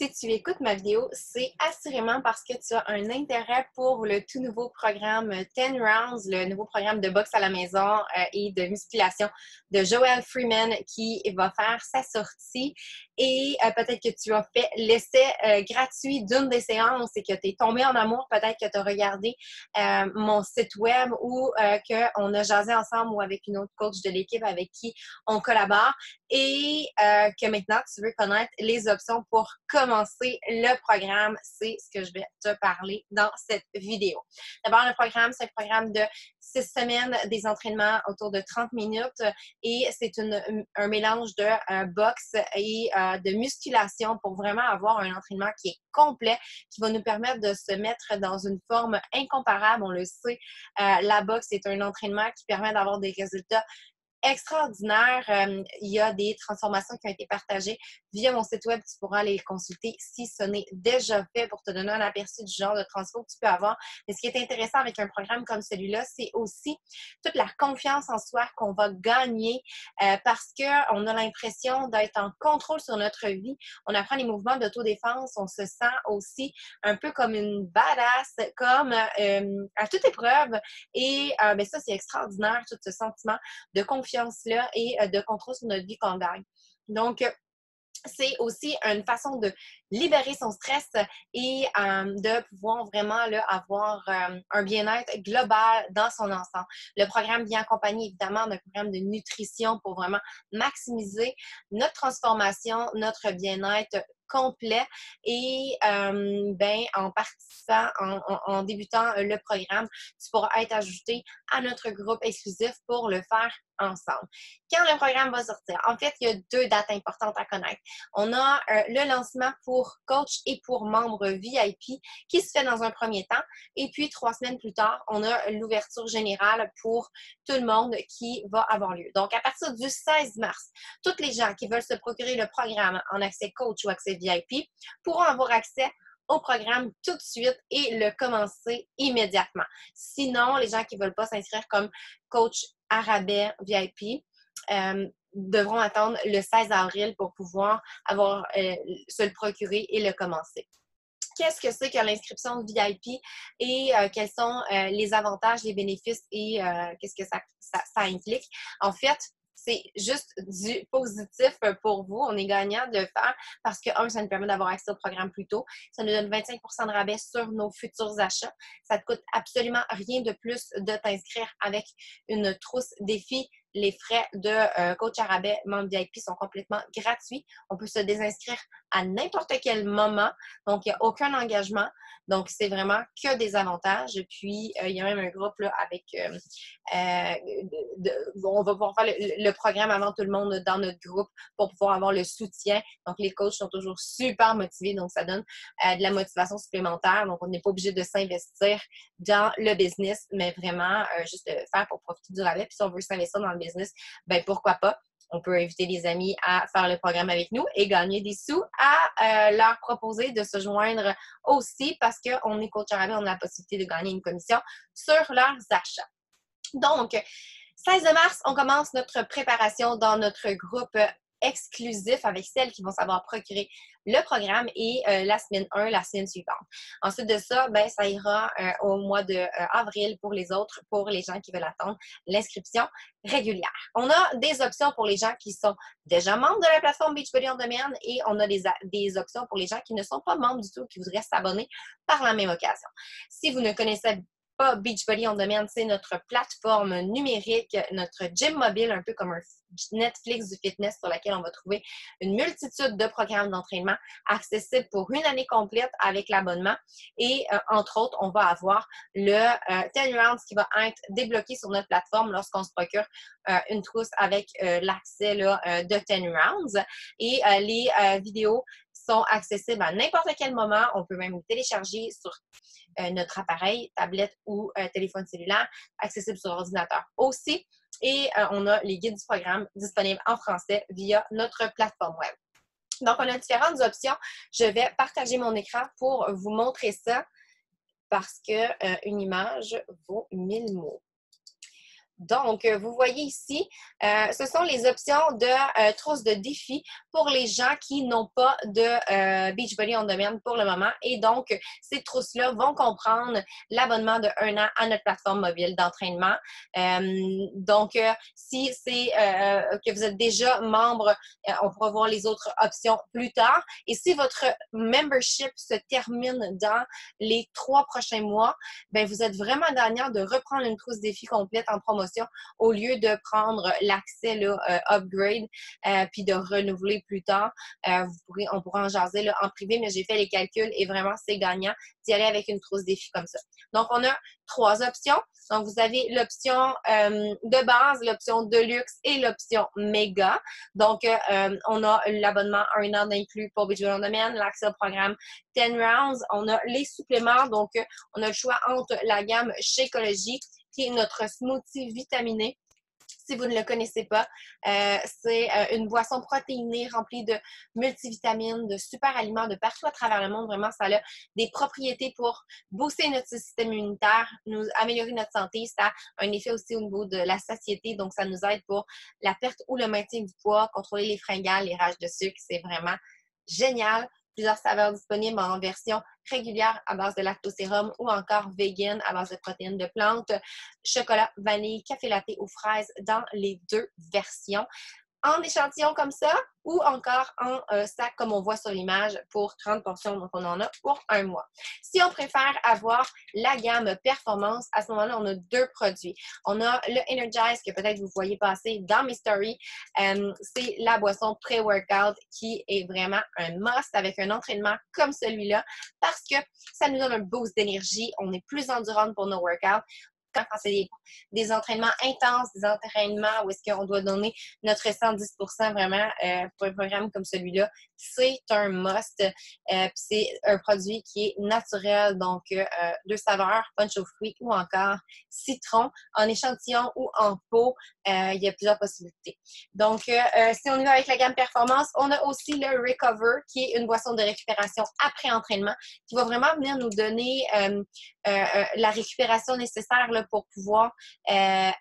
Si tu écoutes ma vidéo, c'est assurément parce que tu as un intérêt pour le tout nouveau programme 10 Rounds, le nouveau programme de boxe à la maison et de musculation de Joel Freeman qui va faire sa sortie. Et peut-être que tu as fait l'essai gratuit d'une des séances et que tu es tombé en amour. Peut-être que tu as regardé mon site web ou qu'on a jasé ensemble ou avec une autre coach de l'équipe avec qui on collabore et que maintenant tu veux connaître les options pour commencer le programme. C'est ce que je vais te parler dans cette vidéo. D'abord, le programme, c'est un programme de 6 semaines, des entraînements autour de 30 minutes et c'est un mélange de boxe et de musculation pour vraiment avoir un entraînement qui est complet, qui va nous permettre de se mettre dans une forme incomparable. On le sait, la boxe est un entraînement qui permet d'avoir des résultats extraordinaire. Il y a des transformations qui ont été partagées via mon site web. Tu pourras les consulter si ce n'est déjà fait pour te donner un aperçu du genre de transfo que tu peux avoir. Mais ce qui est intéressant avec un programme comme celui-là, c'est aussi toute la confiance en soi qu'on va gagner parce qu'on a l'impression d'être en contrôle sur notre vie. On apprend les mouvements d'autodéfense. On se sent aussi un peu comme une badass, comme à toute épreuve. Et ça, c'est extraordinaire, tout ce sentiment de confiance-là et de contrôle sur notre vie qu'on gagne. Donc, c'est aussi une façon de libérer son stress et de pouvoir vraiment là, avoir un bien-être global dans son ensemble. Le programme vient accompagné évidemment d'un programme de nutrition pour vraiment maximiser notre transformation, notre bien-être complet et en participant, en débutant le programme, tu pourras être ajouté à notre groupe exclusif pour le faire ensemble. Quand le programme va sortir, en fait, il y a 2 dates importantes à connaître. On a le lancement pour coach et pour membres VIP qui se fait dans un premier temps. Et puis, 3 semaines plus tard, on a l'ouverture générale pour tout le monde qui va avoir lieu. Donc, à partir du 16 mars, toutes les gens qui veulent se procurer le programme en accès coach ou accès VIP pourront avoir accès au programme tout de suite et le commencer immédiatement. Sinon, les gens qui ne veulent pas s'inscrire comme coach à rabais VIP devront attendre le 16 avril pour pouvoir se le procurer et le commencer. Qu'est-ce que c'est que l'inscription VIP et quels sont les avantages, les bénéfices et qu'est-ce que ça implique? En fait, c'est juste du positif pour vous. On est gagnant de le faire parce que, ça nous permet d'avoir accès au programme plus tôt. Ça nous donne 25 de rabais sur nos futurs achats. Ça ne te coûte absolument rien de plus de t'inscrire avec une trousse défi. Les frais de coach à rabais membre VIP sont complètement gratuits. On peut se désinscrire à n'importe quel moment. Donc, il n'y a aucun engagement. Donc, c'est vraiment que des avantages. Puis, il y a même un groupe là, avec on va pouvoir faire le programme avant tout le monde dans notre groupe pour pouvoir avoir le soutien. Donc, les coachs sont toujours super motivés. Donc, ça donne de la motivation supplémentaire. Donc, on n'est pas obligé de s'investir dans le business, mais vraiment juste le faire pour profiter du rabais. Puis, si on veut s'investir dans le business, ben pourquoi pas? On peut inviter des amis à faire le programme avec nous et gagner des sous, à leur proposer de se joindre aussi parce qu'on est coach à rabais, on a la possibilité de gagner une commission sur leurs achats. Donc, 16 mars, on commence notre préparation dans notre groupe exclusif avec celles qui vont savoir procurer le programme et la semaine 1, la semaine suivante. Ensuite de ça, ça ira au mois d'avril pour les autres, pour les gens qui veulent attendre l'inscription régulière. On a des options pour les gens qui sont déjà membres de la plateforme Beachbody On Demand et on a des options pour les gens qui ne sont pas membres du tout, qui voudraient s'abonner par la même occasion. Si vous ne connaissez pas Beachbody On Demand, c'est notre plateforme numérique, notre gym mobile, un peu comme un Netflix du fitness sur laquelle on va trouver une multitude de programmes d'entraînement accessibles pour une année complète avec l'abonnement. Et entre autres, on va avoir le 10 Rounds qui va être débloqué sur notre plateforme lorsqu'on se procure une trousse avec l'accès de 10 Rounds. Et les vidéos sont accessibles à n'importe quel moment. On peut même les télécharger sur notre appareil, tablette ou téléphone cellulaire, accessible sur ordinateur aussi. Et on a les guides du programme disponibles en français via notre plateforme web. Donc, on a différentes options. Je vais partager mon écran pour vous montrer ça parce qu'une image vaut 1000 mots. Donc, vous voyez ici, ce sont les options de trousse de défi pour les gens qui n'ont pas de Beachbody on Demand pour le moment. Et donc, ces trousses-là vont comprendre l'abonnement de 1 an à notre plateforme mobile d'entraînement. Si c'est que vous êtes déjà membre, on pourra voir les autres options plus tard. Et si votre membership se termine dans les 3 prochains mois, ben vous êtes vraiment gagnant de reprendre une trousse défi complète en promotion au lieu de prendre l'accès upgrade puis de renouveler plus tard. On pourra en jaser là, en privé, mais j'ai fait les calculs et vraiment, c'est gagnant d'y aller avec une trousse défi comme ça. Donc, on a 3 options. Donc, vous avez l'option de base, l'option de luxe et l'option méga. Donc, on a l'abonnement 1 an d'inclus pour Beachbody On Demand, l'accès au programme 10 Rounds. On a les suppléments. Donc, on a le choix entre la gamme Shakeology, qui est notre smoothie vitaminé. Si vous ne le connaissez pas, c'est une boisson protéinée remplie de multivitamines, de super aliments de partout à travers le monde. Vraiment, ça a des propriétés pour booster notre système immunitaire, nous améliorer notre santé. Ça a un effet aussi au niveau de la satiété. Donc, ça nous aide pour la perte ou le maintien du poids, contrôler les fringales, les rages de sucre. C'est vraiment génial. Plusieurs saveurs disponibles en version régulière à base de lactosérum ou encore vegan à base de protéines de plantes, chocolat, vanille, café latte aux fraises dans les 2 versions. En échantillon comme ça ou encore en sac comme on voit sur l'image pour 30 portions. Donc, on en a pour 1 mois. Si on préfère avoir la gamme performance, à ce moment-là, on a 2 produits. On a le Energize que peut-être vous voyez passer dans mes stories. C'est la boisson pré-workout qui est vraiment un must avec un entraînement comme celui-là parce que ça nous donne un boost d'énergie. On est plus endurante pour nos workouts. Quand c'est des entraînements intenses, des entraînements où est-ce qu'on doit donner notre 110% vraiment pour un programme comme celui-là, c'est un must. C'est un produit qui est naturel, donc 2 saveurs, punch aux fruits ou encore citron, en échantillon ou en pot. Il y a plusieurs possibilités. Donc, si on y va avec la gamme performance, on a aussi le Recover, qui est une boisson de récupération après entraînement, qui va vraiment venir nous donner la récupération nécessaire là, pour pouvoir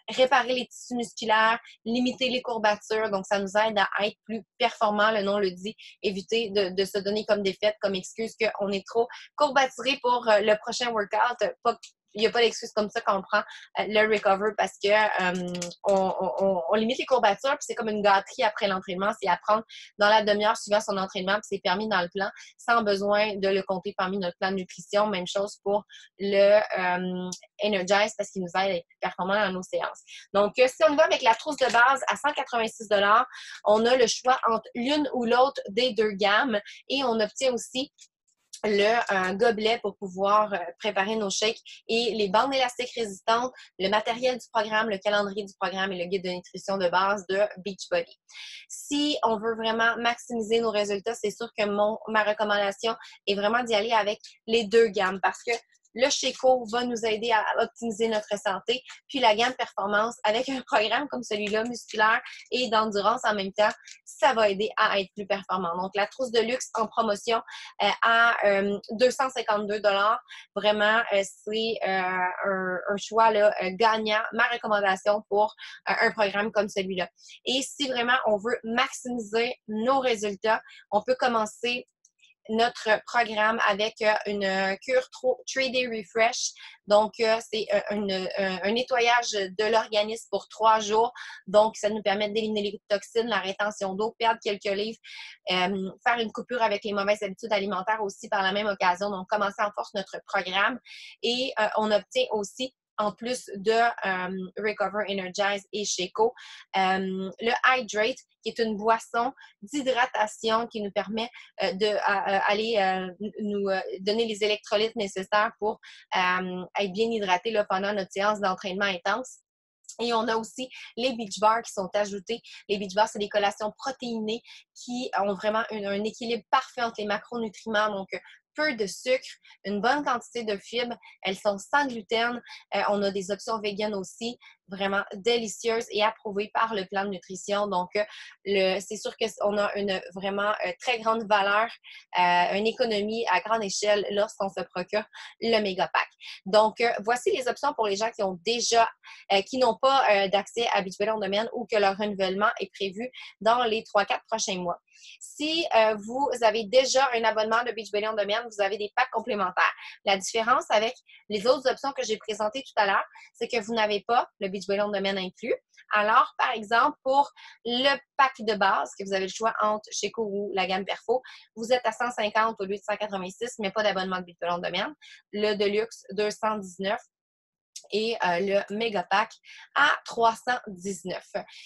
réparer les tissus musculaires, limiter les courbatures. Donc, ça nous aide à être plus performants, le nom le dit, éviter de se donner comme défaite, comme excuse qu'on est trop courbaturé pour le prochain workout. Il n'y a pas d'excuse comme ça quand on prend le recover parce que on limite les courbatures, puis c'est comme une gâterie après l'entraînement. C'est à prendre dans la demi-heure suivant son entraînement, puis c'est permis dans le plan sans besoin de le compter parmi notre plan de nutrition. Même chose pour le Energize parce qu'il nous aide à être plus performants dans nos séances. Donc, si on va avec la trousse de base à 186 $, on a le choix entre l'une ou l'autre des 2 gammes et on obtient aussi le gobelet pour pouvoir préparer nos shakes et les bandes élastiques résistantes, le matériel du programme, le calendrier du programme et le guide de nutrition de base de Beachbody. Si on veut vraiment maximiser nos résultats, c'est sûr que ma recommandation est vraiment d'y aller avec les 2 gammes parce que le Shakeco va nous aider à optimiser notre santé, puis la gamme performance avec un programme comme celui-là, musculaire et d'endurance en même temps, ça va aider à être plus performant. Donc, la trousse de luxe en promotion à 252 $. Vraiment, c'est un choix là, gagnant. Ma recommandation pour un programme comme celui-là. Et si vraiment on veut maximiser nos résultats, on peut commencer notre programme avec une cure 3-day refresh. Donc, c'est un nettoyage de l'organisme pour 3 jours. Donc, ça nous permet d'éliminer les toxines, la rétention d'eau, perdre quelques livres, faire une coupure avec les mauvaises habitudes alimentaires aussi par la même occasion. Donc, commencer en force notre programme. Et on obtient aussi en plus de Recover, Energize et Shakeco. Le Hydrate, qui est une boisson d'hydratation qui nous permet d'aller nous donner les électrolytes nécessaires pour être bien hydraté là, pendant notre séance d'entraînement intense. Et on a aussi les Beach Bars qui sont ajoutés. Les Beach Bars, c'est des collations protéinées qui ont vraiment un équilibre parfait entre les macronutriments, donc peu de sucre, une bonne quantité de fibres. Elles sont sans gluten. On a des options véganes aussi, vraiment délicieuses et approuvées par le plan de nutrition. Donc, c'est sûr qu'on a une vraiment très grande valeur, une économie à grande échelle lorsqu'on se procure le méga pack. Donc, voici les options pour les gens qui ont déjà, qui n'ont pas d'accès à Beachbody On Demand ou que leur renouvellement est prévu dans les 3-4 prochains mois. Si vous avez déjà un abonnement de Beachbody On Demand, vous avez des packs complémentaires. La différence avec les autres options que j'ai présentées tout à l'heure, c'est que vous n'avez pas le Beachbody On Demand inclus. Alors, par exemple, pour le pack de base, que vous avez le choix entre Sheco ou la gamme Perfo, vous êtes à 150 au lieu de 186, mais pas d'abonnement de Beachbody On Demand. Le Deluxe, 219 et le Mega Pack à 319.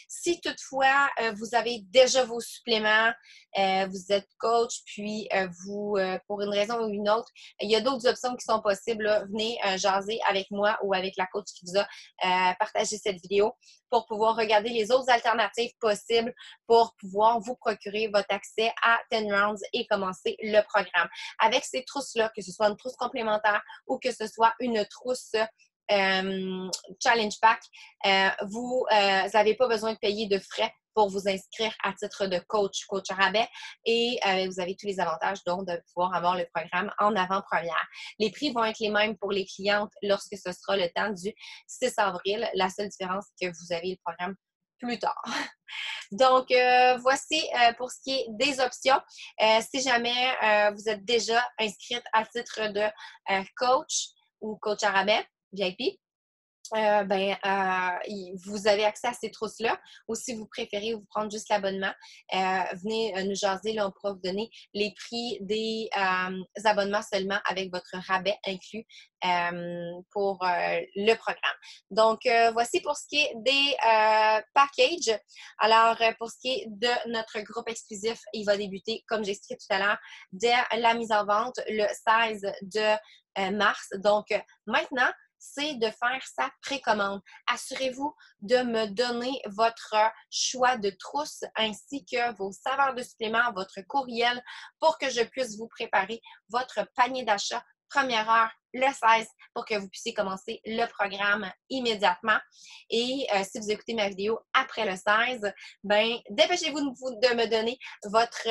Si toutefois vous avez déjà vos suppléments, vous êtes coach, puis vous, pour une raison ou une autre, il y a d'autres options qui sont possibles. Là. Venez jaser avec moi ou avec la coach qui vous a partagé cette vidéo pour pouvoir regarder les autres alternatives possibles pour pouvoir vous procurer votre accès à 10 Rounds et commencer le programme. Avec ces trousses-là, que ce soit une trousse complémentaire ou que ce soit une trousse Challenge Pack, vous n'avez pas besoin de payer de frais pour vous inscrire à titre de coach à rabais et vous avez tous les avantages donc de pouvoir avoir le programme en avant-première. Les prix vont être les mêmes pour les clientes lorsque ce sera le temps du 6 avril. La seule différence, c'est que vous avez le programme plus tard. Donc, voici pour ce qui est des options. Si jamais vous êtes déjà inscrite à titre de coach ou coach à rabais, VIP, vous avez accès à ces trousses-là. Ou si vous préférez vous prendre juste l'abonnement, venez nous jaser. Là, on pourra vous donner les prix des abonnements seulement avec votre rabais inclus pour le programme. Donc, voici pour ce qui est des packages. Alors, pour ce qui est de notre groupe exclusif, il va débuter, comme j'ai expliqué tout à l'heure, dès la mise en vente le 16 de mars. Donc, maintenant, c'est de faire sa précommande. Assurez-vous de me donner votre choix de trousse ainsi que vos saveurs de suppléments, votre courriel pour que je puisse vous préparer votre panier d'achat première heure le 16 pour que vous puissiez commencer le programme immédiatement. Et si vous écoutez ma vidéo après le 16, dépêchez-vous de me donner votre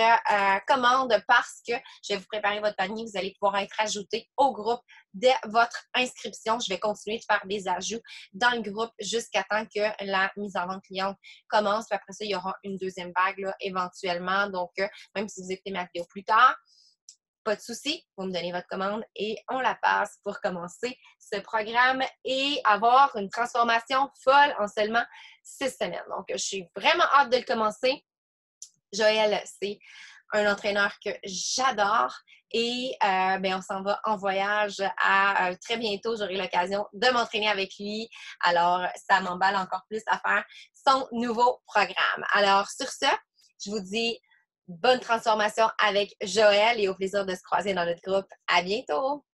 commande parce que je vais vous préparer votre panier. Vous allez pouvoir être ajouté au groupe dès votre inscription. Je vais continuer de faire des ajouts dans le groupe jusqu'à temps que la mise en vente cliente commence. Puis après ça, il y aura une deuxième vague là, éventuellement. Donc, même si vous écoutez ma vidéo plus tard, pas de souci, vous me donnez votre commande et on la passe pour commencer ce programme et avoir une transformation folle en seulement 6 semaines. Donc, je suis vraiment hâte de le commencer. Joël, c'est un entraîneur que j'adore et on s'en va en voyage à très bientôt. J'aurai l'occasion de m'entraîner avec lui. Alors, ça m'emballe encore plus à faire son nouveau programme. Alors, sur ce, je vous dis bonne transformation avec Joël et au plaisir de se croiser dans notre groupe. À bientôt!